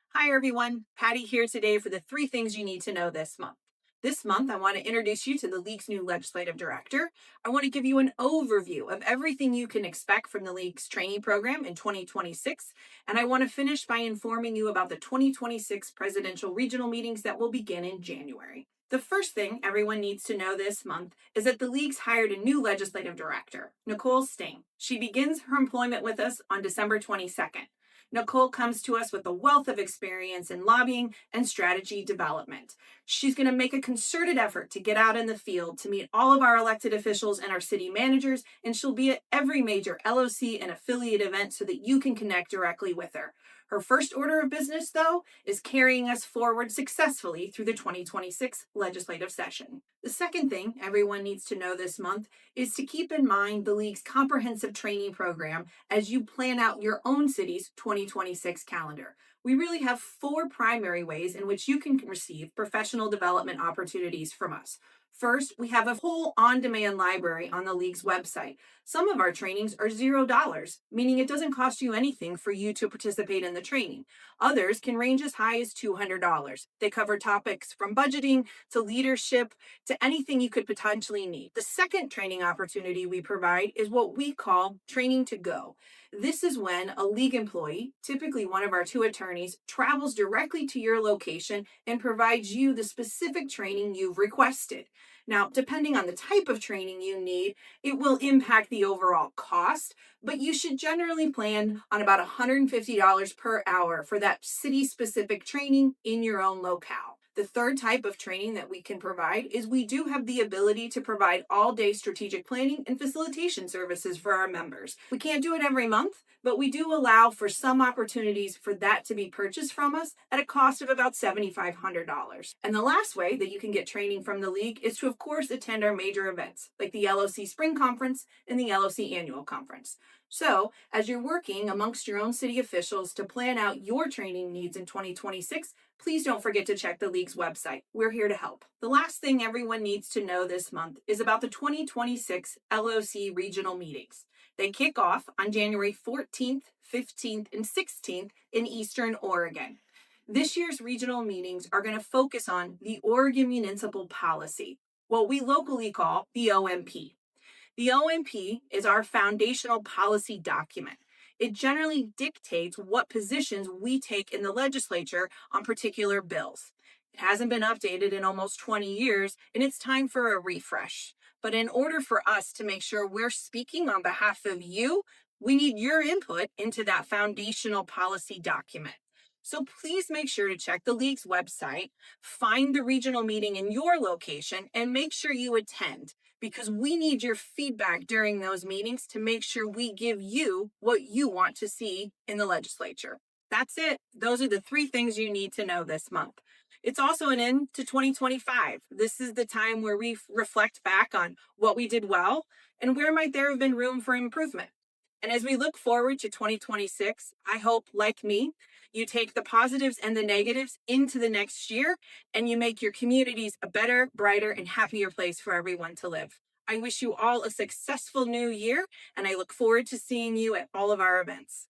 Hi, everyone. Patty here today for the three things you need to know this month. This month, I want to introduce you to the League's new legislative director. I want to give you an overview of everything you can expect from the League's training program in 2026. And I want to finish by informing you about the 2026 presidential regional meetings that will begin in January. The first thing everyone needs to know this month is that the League's hired a new legislative director, Nicole Sting. She begins her employment with us on December 22nd. Nicole comes to us with a wealth of experience in lobbying and strategy development. She's going to make a concerted effort to get out in the field to meet all of our elected officials and our city managers, and she'll be at every major LOC and affiliate event so that you can connect directly with her. Her first order of business, though, is carrying us forward successfully through the 2026 legislative session. The second thing everyone needs to know this month is to keep in mind the League's comprehensive training program as you plan out your own city's 2026 calendar. We really have four primary ways in which you can receive professional development opportunities from us. First, we have a whole on-demand library on the League's website. Some of our trainings are $0, meaning it doesn't cost you anything for you to participate in the training. Others can range as high as $200. They cover topics from budgeting to leadership to anything you could potentially need. The second training opportunity we provide is what we call Training to Go. This is when a League employee, typically one of our two attorneys, travels directly to your location and provides you the specific training you've requested. Now, depending on the type of training you need, it will impact the overall cost, but you should generally plan on about $150 per hour for that city-specific training in your own locale. The third type of training that we can provide is we do have the ability to provide all-day strategic planning and facilitation services for our members. We can't do it every month, but we do allow for some opportunities for that to be purchased from us at a cost of about $7,500. And the last way that you can get training from the League is to, of course, attend our major events like the LOC Spring Conference and the LOC Annual Conference. So, as you're working amongst your own city officials to plan out your training needs in 2026, please don't forget to check the League's website. We're here to help. The last thing everyone needs to know this month is about the 2026 LOC regional meetings. They kick off on January 14th, 15th, and 16th in Eastern Oregon. This year's regional meetings are going to focus on the Oregon Municipal Policy, what we locally call the OMP. The OMP is our foundational policy document. It generally dictates what positions we take in the legislature on particular bills. It hasn't been updated in almost 20 years, and it's time for a refresh. But in order for us to make sure we're speaking on behalf of you, we need your input into that foundational policy document. So please make sure to check the League's website, find the regional meeting in your location, and make sure you attend, because we need your feedback during those meetings to make sure we give you what you want to see in the legislature. That's it. Those are the three things you need to know this month. It's also an end to 2025. This is the time where we reflect back on what we did well and where might there have been room for improvement. And as we look forward to 2026, I hope, like me, you take the positives and the negatives into the next year and you make your communities a better, brighter, and happier place for everyone to live. I wish you all a successful new year, and I look forward to seeing you at all of our events.